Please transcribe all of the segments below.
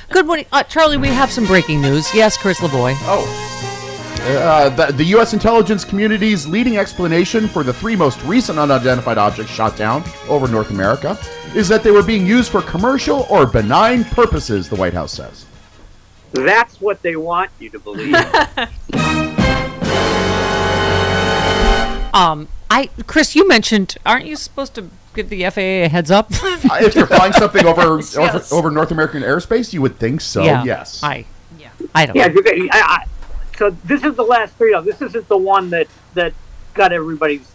Good morning. Charlie, we have some breaking news. Yes, Chris LaVoy. The U.S. intelligence community's leading explanation for the 3 most recent unidentified objects shot down over North America is that they were being used for commercial or benign purposes, the White House says. That's what they want you to believe. Chris, you mentioned, aren't you supposed to give the FAA a heads up? If you're flying something over North American airspace, you would think so, yes. I don't know. Yeah, so this is the last 3, though. This isn't the one that got everybody's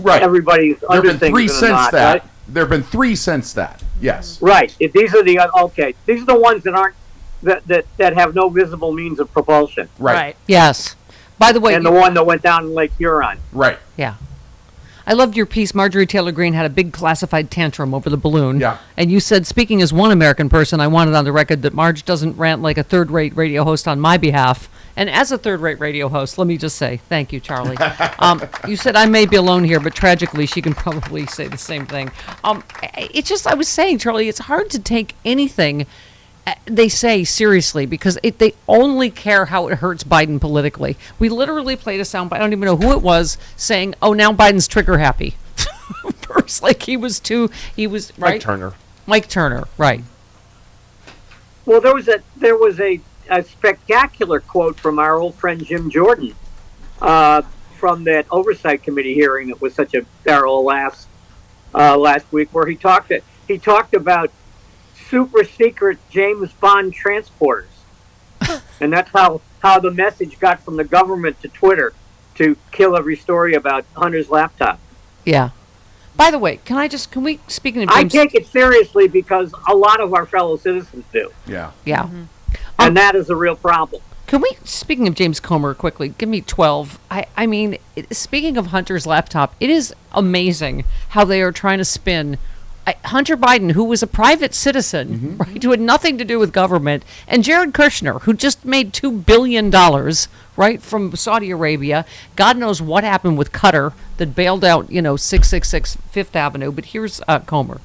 everybody's there have been 3 since knot, that. right? There have been 3 since that, yes. Right. These are the These are the ones that aren't that have no visible means of propulsion. Right. Yes. By the way, and the one that went down in Lake Huron. Right. Yeah. I loved your piece. Marjorie Taylor Greene had a big classified tantrum over the balloon. Yeah. And you said, speaking as one American person, I wanted on the record that Marge doesn't rant like a third-rate radio host on my behalf. And as a third-rate radio host, let me just say, thank you, Charlie. You said I may be alone here, but tragically, she can probably say the same thing. It's just, I was saying, Charlie, it's hard to take anything they say seriously because they only care how it hurts Biden politically. We literally played a soundbite. I don't even know who it was saying, "Oh, now Biden's trigger happy." First, like he was right. Mike Turner, right? Well, there was a spectacular quote from our old friend Jim Jordan from that oversight committee hearing that was such a barrel of laughs last week, where he talked about super secret James Bond transporters. And that's how the message got from the government to Twitter to kill every story about Hunter's laptop. Yeah. By the way, speaking of James... I take it seriously because a lot of our fellow citizens do. Yeah. Yeah. Mm-hmm. And that is a real problem. Speaking of James Comer, quickly, give me 12. I mean, speaking of Hunter's laptop, it is amazing how they are trying to spin Hunter Biden, who was a private citizen, right, who had nothing to do with government, and Jared Kushner, who just made $2 billion, right, from Saudi Arabia. God knows what happened with Qatar that bailed out, 666 Fifth Avenue. But here's Comer.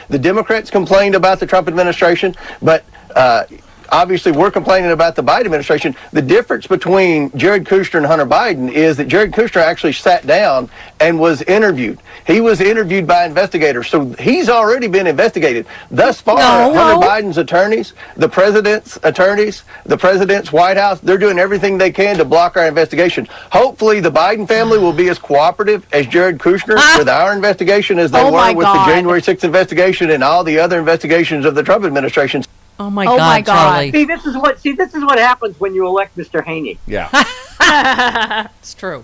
The Democrats complained about the Trump administration, but obviously we're complaining about the Biden administration. The difference between Jared Kushner and Hunter Biden is that Jared Kushner actually sat down and was interviewed. He was interviewed by investigators, so he's already been investigated. Thus far, Hunter Biden's attorneys, the president's attorneys, the president's White House, they're doing everything they can to block our investigation. Hopefully the Biden family will be as cooperative as Jared Kushner with our investigation as they were with the January 6th investigation and all the other investigations of the Trump administration. Oh my God, Charlie! See, this is what happens when you elect Mr. Haney. Yeah, it's true.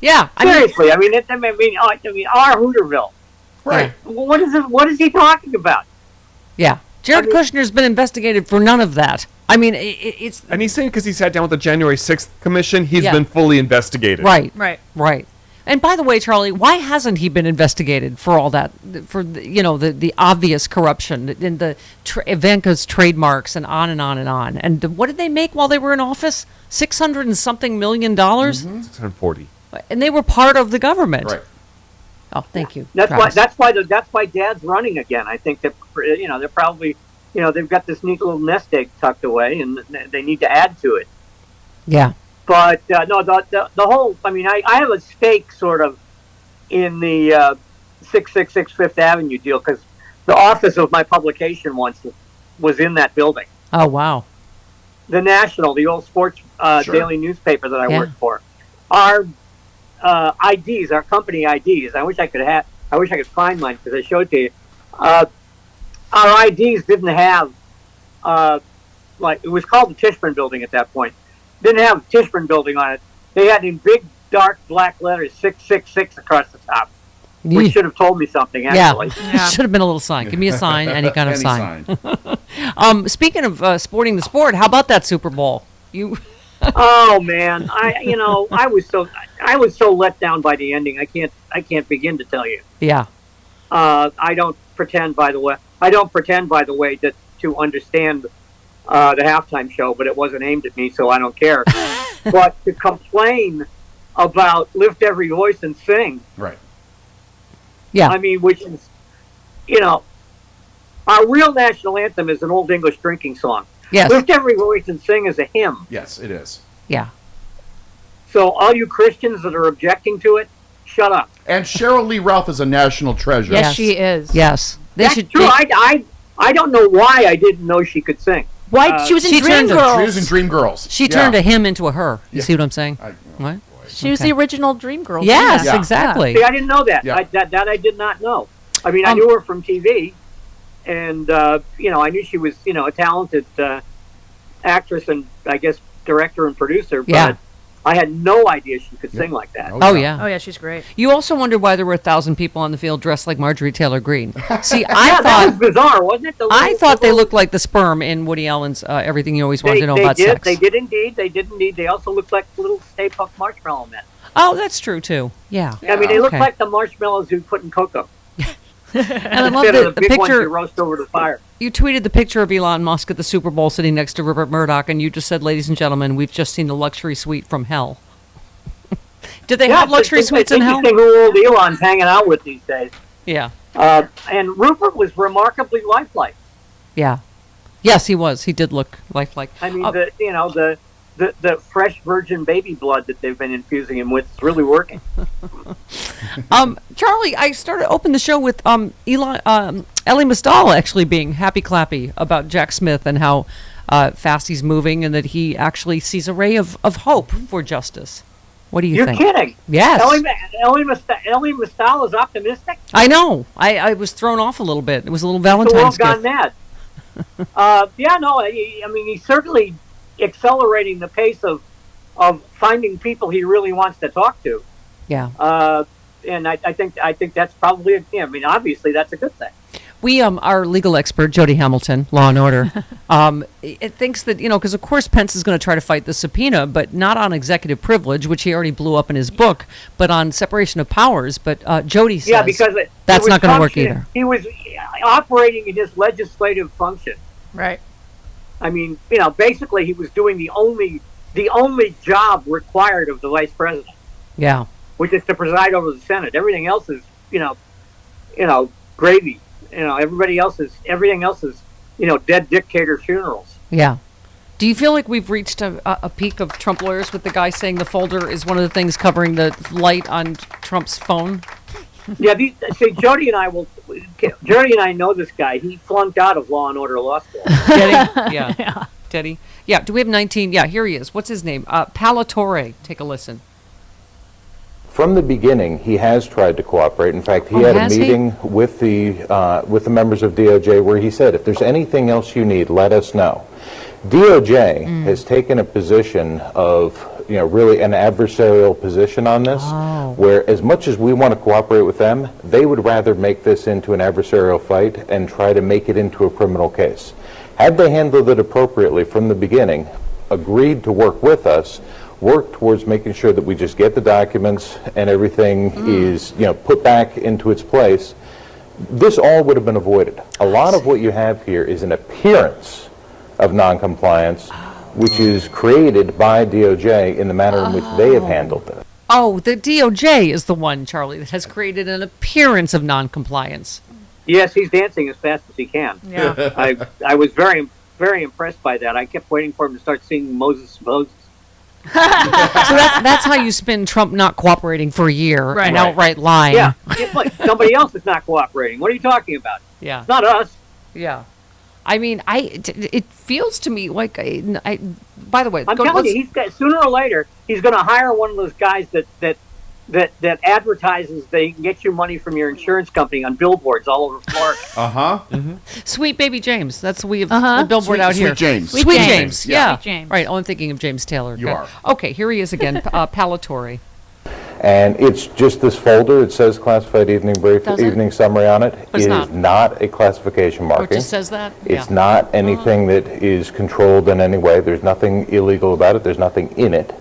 Yeah, seriously. I mean, our Hooterville. Right. What is he talking about? Yeah, Jared Kushner's been investigated for none of that. I mean, it's and he's saying because he sat down with the January 6th commission, he's been fully investigated. Right. And by the way, Charlie, why hasn't he been investigated for all that? For the obvious corruption in the Ivanka's trademarks and on and on and on. And what did they make while they were in office? $600 and something million. 640. And they were part of the government. Right. Oh, thank you. That's why Dad's running again. I think that they're probably they've got this neat little nest egg tucked away, and they need to add to it. Yeah. But no, the whole. I mean, I have a stake sort of in the 666 Fifth Avenue deal because the office of my publication once was in that building. Oh wow! The National, the old sports daily newspaper that I worked for, our IDs, our company IDs. I wish I could find mine because I showed to you. Our IDs didn't have it was called the Tishman Building at that point. Didn't have Tishman Building on it. They had in big, dark, black letters, 666 across the top, which should have told me something, actually. Yeah. Should have been a little sign. Give me a sign, any kind of sign. Speaking of sporting the sport, how about that Super Bowl? Oh, man. I was so let down by the ending. I can't begin to tell you. Yeah. I don't pretend, by the way, that to understand the halftime show, but it wasn't aimed at me, so I don't care. But to complain about lift every voice and sing. Right. Yeah. I mean, which is, our real national anthem is an old English drinking song. Yes. Lift Every Voice and Sing is a hymn. Yes, it is. Yeah. So all you Christians that are objecting to it, shut up. And Cheryl Lee Ralph is a national treasure. Yes, she is. Yes. That's true. I don't know why I didn't know she could sing. Why? She was in she turned to- Dreamgirls. She was in Dreamgirls. She turned a him into a her. You see what I'm saying? What? She was the original Dreamgirl. Yes, Yeah. exactly. See, I didn't know that. Yeah. That I did not know. I mean, I knew her from TV, and I knew she was a talented actress and I guess director and producer. But Yeah. I had no idea she could sing like that. Oh, yeah. Oh yeah, she's great. You also wondered why there were 1,000 people on the field dressed like Marjorie Taylor Greene. See, That was bizarre, wasn't it? I thought they looked like the sperm in Woody Allen's Everything You Always Wanted to Know About Sex. They did indeed. They also looked like little Stay Puft Marshmallow Men. Oh, that's true too. Yeah. I mean, they look Okay. like the marshmallows you put in cocoa. And I love Instead of the big ones you picture. roast over the fire. You tweeted the picture of Elon Musk at the Super Bowl sitting next to Rupert Murdoch, and you just said, "Ladies and gentlemen, we've just seen the luxury suite from hell." Did they have luxury suites in hell? It's interesting who old Elon's hanging out with these days. Yeah. And Rupert was remarkably lifelike. Yeah. Yes, he was. He did look lifelike. I mean, the fresh virgin baby blood that they've been infusing him with is really working. Charlie, I opened the show with Ellie Mastal actually being happy clappy about Jack Smith and how fast he's moving and that he actually sees a ray of hope for justice. What do you think? You're kidding. Yes. Ellie Mastal is optimistic. I know. I was thrown off a little bit. It was a little The Valentine's world's gone gift. mad. I mean, he's certainly accelerating the pace of finding people he really wants to talk to. Yeah. And I think that's probably I mean, obviously that's a good thing. We, our legal expert, Jody Hamilton, Law and Order, it thinks that, because of course Pence is going to try to fight the subpoena, but not on executive privilege, which he already blew up in his book, but on separation of powers. But Jody says because that's not going to work either. He was operating in his legislative function. Right. I mean, basically he was doing the only job required of the vice president. Yeah. Which is to preside over the Senate. Everything else is, gravy. Everything else is, dead dictator funerals. Yeah. Do you feel like we've reached a peak of Trump lawyers with the guy saying the folder is one of the things covering the light on Trump's phone? Yeah, Jody and I know this guy. He flunked out of Law and Order Law School. Did he? Yeah. Did he? Yeah. Do we have 19? Yeah, here he is. What's his name? Palatucci. Take a listen. From the beginning, he has tried to cooperate. In fact, he had a meeting with the members of DOJ where he said, if there's anything else you need, let us know. DOJ has taken a position of, really an adversarial position on this, where as much as we want to cooperate with them, they would rather make this into an adversarial fight and try to make it into a criminal case. Had they handled it appropriately from the beginning, agreed to work with us, work towards making sure that we just get the documents and everything is, put back into its place, this all would have been avoided. A lot of what you have here is an appearance of noncompliance, which is created by DOJ in the manner in which they have handled it. Oh, the DOJ is the one, Charlie, that has created an appearance of noncompliance. Yes, he's dancing as fast as he can. Yeah. I was very, very impressed by that. I kept waiting for him to start singing Moses. So that's how you spin Trump not cooperating for a year and outright lying. Yeah, look, somebody else is not cooperating. What are you talking about? Yeah. It's not us. Yeah. I mean, it feels to me like by the way, I'm telling you, sooner or later he's going to hire one of those guys that advertises they can get you money from your insurance company on billboards all over Florida. Sweet Baby James. That's we have the billboard out here. Sweet James. Sweet James. Yeah. Sweet James. Right. Oh, I'm thinking of James Taylor. You are. Okay. Here he is again. Palatucci. And it's just this folder. It says classified evening brief, Does it? evening summary on it. But it's It not. is not a classification Oh, marking. it just says that. It's not anything that is controlled in any way. There's nothing illegal about it. There's nothing in it.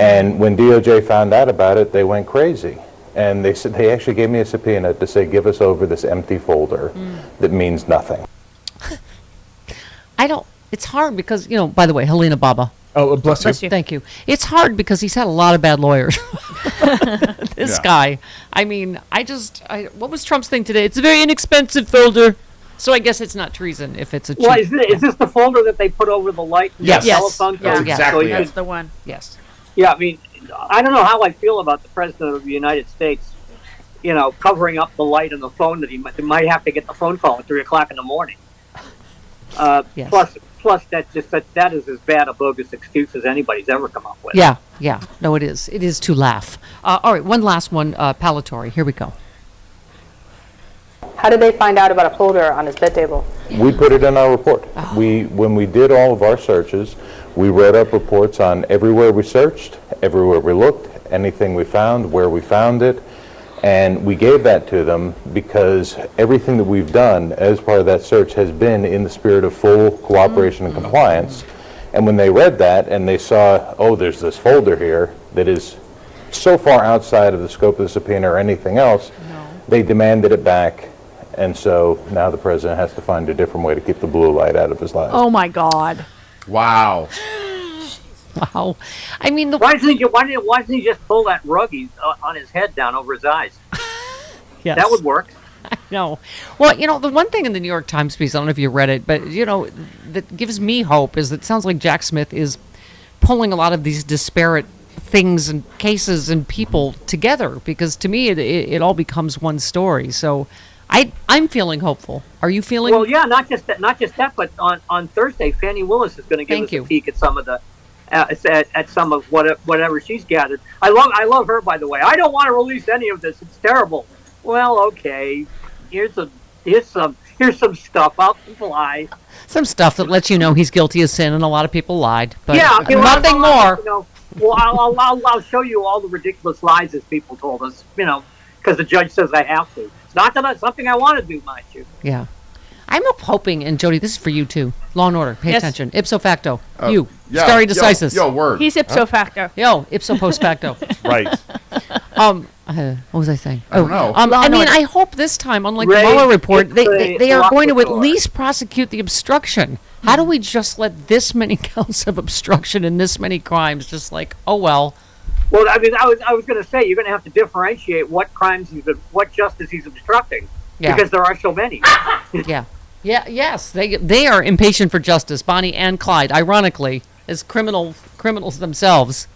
And when DOJ found out about it, they went crazy. And they said they actually gave me a subpoena to say, give us over this empty folder that means nothing. It's hard because, by the way, Helena Baba. Oh, bless you. Bless you. Thank you. It's hard because he's had a lot of bad lawyers. This guy. I mean, what was Trump's thing today? It's a very inexpensive folder. So I guess it's not treason if it's a cheat. Well, is this the folder that they put over the light? In Yes. the telephone? That's code? exactly So it. That's the one. Yes. Yeah, I mean, I don't know how I feel about the President of the United States, covering up the light on the phone that he might have to get the phone call at 3 o'clock in the morning. Yes. Plus that is as bad a bogus excuse as anybody's ever come up with. Yeah. No, it is. It is to laugh. All right, one last one, Palatucci. Here we go. How did they find out about a folder on his bed table? We put it in our report. When we did all of our searches, we wrote up reports on everywhere we searched, everywhere we looked, anything we found, where we found it, and we gave that to them because everything that we've done as part of that search has been in the spirit of full cooperation and compliance. And when they read that and they saw, oh, there's this folder here that is so far outside of the scope of the subpoena or anything else, they demanded it back. And so now the president has to find a different way to keep the blue light out of his life. Oh my God. Wow. Wow. I mean, Why doesn't he just pull that rug on his head down over his eyes? yes. That would work. No. Well, the one thing in the New York Times piece, I don't know if you read it, but, that gives me hope is that it sounds like Jack Smith is pulling a lot of these disparate things and cases and people together, because to me it all becomes one story. So I'm feeling hopeful. Are you feeling? Well, yeah, not just that, but on Thursday, Fannie Willis is going to give us a peek at some of the at some of whatever she's gathered. I love her, by the way. I don't want to release any of this. It's terrible. Well, okay. Here's some stuff. I'll fly. Some stuff that lets you know he's guilty of sin, and a lot of people lied. But yeah, nothing more. Well, I'll show you all the ridiculous lies that people told us. Because the judge says I have to. It's not that something I want to do, mind you. Yeah. I'm hoping, and Jody, this is for you too. Law and Order, pay attention. Ipso facto, you, stare decisis. Yo, word. He's ipso facto. Yo, ipso post facto. Right. What was I saying? I don't know. I hope this time, unlike the Mueller report, they are going to at least prosecute the obstruction. How do we just let this many counts of obstruction and this many crimes just like, oh well? Well, I mean, I was going to say you're going to have to differentiate what justice he's obstructing, because there are so many. Yes, they are impatient for justice, Bonnie and Clyde, ironically, as criminals themselves.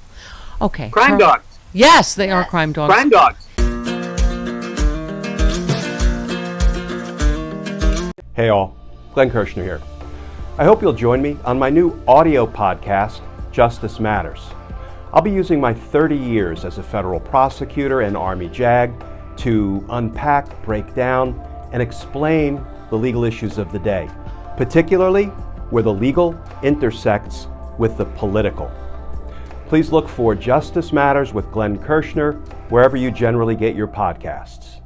Okay. Crime dogs. Yes, they are crime dogs. Crime dogs. Hey all, Glenn Kushner here. I hope you'll join me on my new audio podcast, Justice Matters. I'll be using my 30 years as a federal prosecutor and Army JAG to unpack, break down, and explain the legal issues of the day, particularly where the legal intersects with the political. Please look for Justice Matters with Glenn Kushner wherever you generally get your podcasts.